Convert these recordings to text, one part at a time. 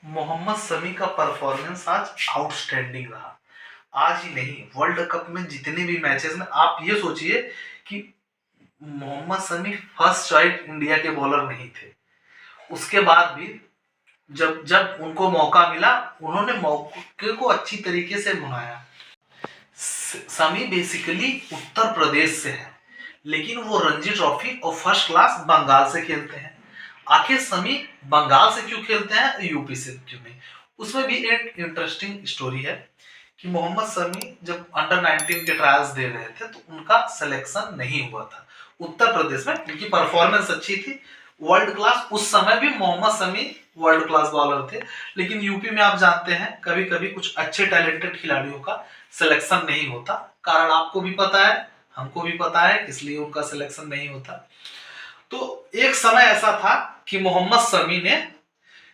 मोहम्मद शमी का परफॉर्मेंस आज आउटस्टैंडिंग रहा। आज ही नहीं, वर्ल्ड कप में जितने भी मैचेस में आप ये सोचिए कि Mohammed Shami first choice India के बॉलर नहीं थे। उसके बाद भी जब जब उनको मौका मिला, उन्होंने मौके को अच्छी तरीके से भुनाया। शमी बेसिकली उत्तर प्रदेश से है, लेकिन वो रणजी ट्रॉफी और फर्स्ट क्लास बंगाल से खेलते हैं। आखिर शमी बंगाल से क्यों खेलते हैं, यूपी से क्यों नहीं? उसमें भी एक इंटरेस्टिंग स्टोरी है कि मोहम्मद शमी जब अंडर 19 के ट्रायल्स दे रहे थे तो उनका सिलेक्शन नहीं हुआ था उत्तर प्रदेश में। उनकी परफॉर्मेंस अच्छी थी, वर्ल्ड क्लास। उस समय भी Mohammed Shami world class bowler थे, लेकिन यूपी में आप जानते हैं कभी कभी कुछ अच्छे टैलेंटेड खिलाड़ियों का सिलेक्शन नहीं होता। कारण आपको भी पता है, हमको भी पता है, इसलिए उनका सिलेक्शन नहीं होता। तो एक समय ऐसा था कि मोहम्मद शमी ने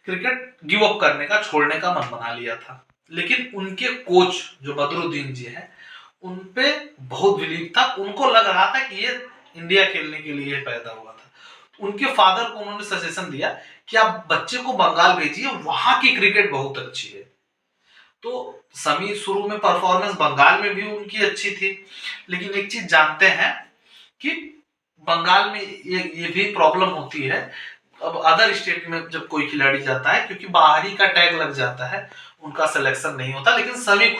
क्रिकेट गिव अप करने का, छोड़ने का मन बना लिया था, लेकिन उनके कोच जो बदरुद्दीन जी हैं उन पे बहुत बिलीव था। उनको लग रहा था कि ये इंडिया खेलने के लिए पैदा हुआ था। उनके फादर को उन्होंने सजेशन दिया कि आप बच्चे को बंगाल भेजिए, वहां की क्रिकेट बहुत अच्छी है। तो शमी शुरू में परफॉर्मेंस बंगाल में भी उनकी अच्छी थी, लेकिन एक चीज जानते हैं कि बंगाल में ये भी प्रॉब्लम होती है। अब अदर स्टेट में जब कोई खिलाड़ी जाता है, क्योंकि बाहरी का टैग लग जाता है, उनका सिलेक्शन नहीं होता। लेकिन शमी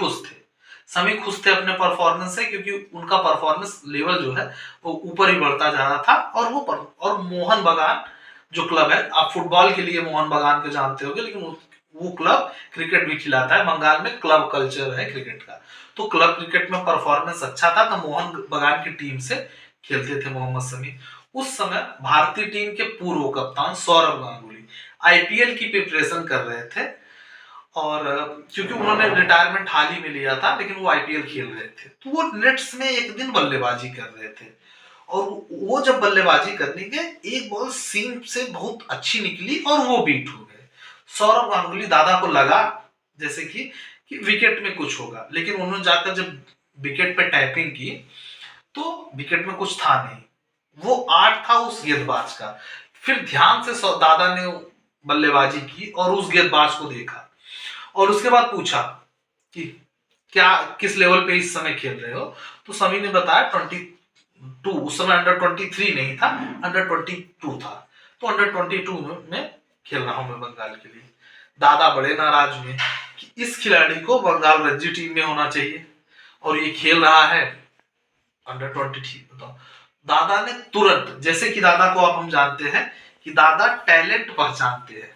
खुश थे अपने परफॉर्मेंस से, क्योंकि उनका परफॉर्मेंस लेवल जो है वो ऊपर ही बढ़ता जा रहा था। और मोहन बगान जो क्लब है, आप फुटबॉल के लिए मोहन बगान को जानते होंगे, लेकिन वो क्लब क्रिकेट भी खिलाता है। बंगाल में क्लब कल्चर है क्रिकेट का, तो क्लब क्रिकेट में परफॉर्मेंस अच्छा था, तो मोहन बगान की टीम से खेलते थे मोहम्मद शमी। उस समय भारतीय टीम के पूर्व कप्तान सौरव गांगुली आईपीएल की प्रिपरेशन कर रहे थे, और क्योंकि उन्होंने रिटायरमेंट हाल ही में लिया था, लेकिन वो आईपीएल खेल रहे थे, तो वो नेट्स में एक दिन बल्लेबाजी कर रहे थे। और वो जब बल्लेबाजी करने के, एक बॉल सीम से बहुत अच्छी निकली और वो बीट हो गए। सौरव गांगुली दादा को लगा जैसे कि विकेट में कुछ होगा, लेकिन उन्होंने जाकर जब विकेट पे टैपिंग की तो विकेट में कुछ था नहीं। वो आर्ट था उस गेंदबाज का। फिर ध्यान से दादा ने बल्लेबाजी की और उस गेंदबाज को देखा, और उसके बाद पूछा कि क्या किस लेवल पे इस समय खेल रहे हो। तो शमी ने बताया 22, उस समय अंडर 23 नहीं था, अंडर 22 था। तो अंडर 22 में खेल रहा हूं मैं बंगाल के लिए। दादा बड़े नाराज हुए कि इस खिलाड़ी को बंगाल रणजी टीम में होना चाहिए और ये खेल रहा है अंडर 23। बताओ, दादा ने तुरंत, जैसे कि दादा को आप हम जानते हैं कि दादा टैलेंट पहचानते हैं।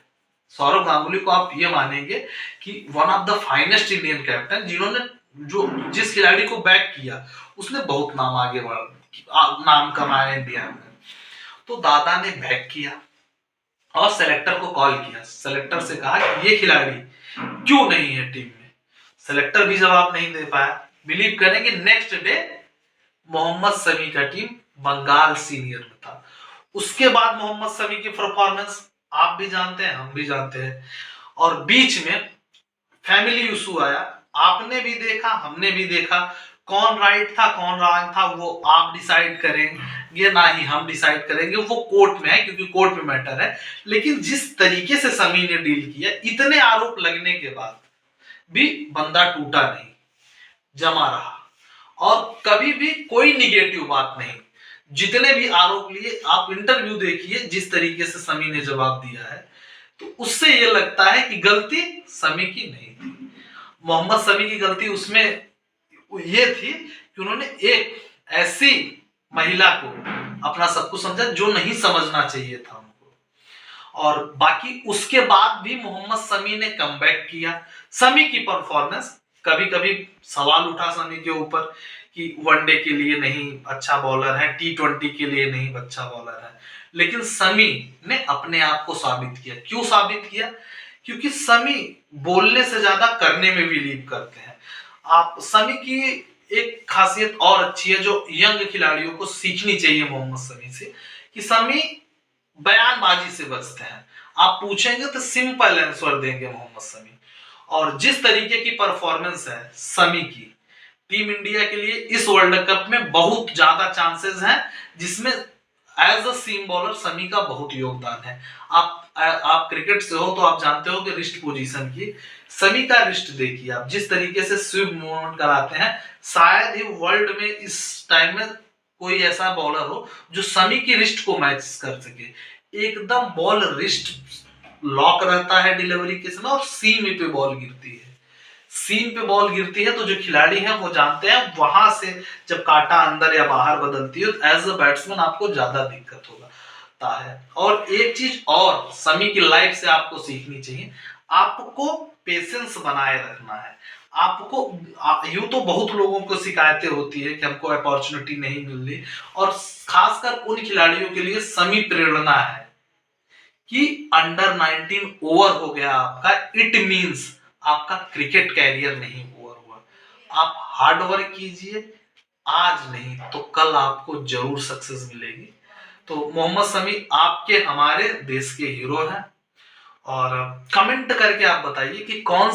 सौरव गांगुली को आप ये मानेंगे कि one of the finest Indian captain, जिन्होंने जिस खिलाड़ी को बैक किया उसने बहुत नाम आगे नाम कमाया इंडिया में। तो दादा ने बैक किया और सेलेक्टर को कॉल किया। सेलेक्टर से कहा कि ये खिलाड़ी क्यों नहीं है टीम में। सेलेक्टर भी जवाब नहीं दे पाया। बिलीव करेंगे, नेक्स्ट डे मोहम्मद शमी का टीम बंगाल सीनियर में था। उसके बाद मोहम्मद शमी की परफॉर्मेंस आप भी जानते हैं, हम भी जानते हैं। और बीच में फैमिली इशू आया, आपने भी देखा, हमने भी देखा। कौन राइट था कौन रॉन्ग था वो आप डिसाइड करेंगे, ना ही हम डिसाइड करेंगे। वो कोर्ट में है, क्योंकि कोर्ट में मैटर है। लेकिन जिस तरीके से शमी ने डील किया, इतने आरोप लगने के बाद भी बंदा टूटा नहीं, जमा रहा, और कभी भी कोई निगेटिव बात नहीं। जितने भी आरोप लिए, आप इंटरव्यू देखिए जिस तरीके से शमी ने जवाब दिया है, तो उससे यह लगता है कि गलती शमी की नहीं थी। मोहम्मद शमी की गलती उसमें यह थी कि उन्होंने एक ऐसी महिला को अपना सब कुछ समझा जो नहीं समझना चाहिए था उनको। और बाकी उसके बाद भी मोहम्मद शमी ने कमबैक किया। शमी की परफॉर्मेंस, कभी कभी सवाल उठा शमी के ऊपर कि वनडे के लिए नहीं अच्छा बॉलर है, T20 के लिए नहीं अच्छा बॉलर है, लेकिन शमी ने अपने आप को साबित किया। क्यों साबित किया? क्योंकि शमी बोलने से ज्यादा करने में बिलीव करते हैं। आप शमी की एक खासियत और अच्छी है जो यंग खिलाड़ियों को सीखनी चाहिए मोहम्मद शमी से, कि शमी बयानबाजी से बचते हैं। आप पूछेंगे तो सिंपल आंसर देंगे मोहम्मद शमी। और जिस तरीके की परफॉर्मेंस है शमी की, टीम इंडिया के लिए इस वर्ल्ड कप में बहुत ज्यादा चांसेस हैं, जिसमें as a seam bowler Shami का बहुत योगदान है। आप आप क्रिकेट से हो तो आप जानते हो कि रिस्ट पोजीशन की, समी का रिस्ट देखिए आप, जिस तरीके से स्विप मूवमेंट कराते हैं, शायद ही वर्ल्ड में इस टाइम में कोई ऐसा बॉलर हो जो समी की रिस्ट को मैच कर सके। एकदम बॉल रिस्ट लॉक रहता है डिलीवरी के समय, और सीम पे बॉल गिरती है। सीम पे बॉल गिरती है तो जो खिलाड़ी हैं वो जानते हैं वहां से जब कांटा अंदर या बाहर बदलती है तो एज अ बैट्समैन आपको ज्यादा दिक्कत होता है। और एक चीज और समी की लाइफ से आपको सीखनी चाहिए, आपको पेशेंस बनाए रखना है। आपको यूं तो बहुत लोगों को शिकायतें होती है कि हमको अपॉर्चुनिटी नहीं मिल रही, और खासकर उन खिलाड़ियों के लिए समी प्रेरणा है कि अंडर 19 ओवर हो गया आपका, इट मींस आपका क्रिकेट कैरियर नहीं ओवर हुआ। आप हार्ड वर्क कीजिए, आज नहीं तो कल आपको जरूर सक्सेस मिलेगी। तो मोहम्मद शमी आपके हमारे देश के हीरो हैं, और कमेंट करके आप बताइए कि कौन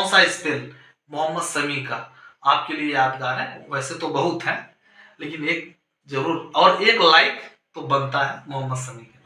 सा स्पेल मोहम्मद शमी का आपके लिए यादगार है। वैसे तो बहुत है, लेकिन एक जरूर और एक लाइक तो बनता है मोहम्मद शमी का।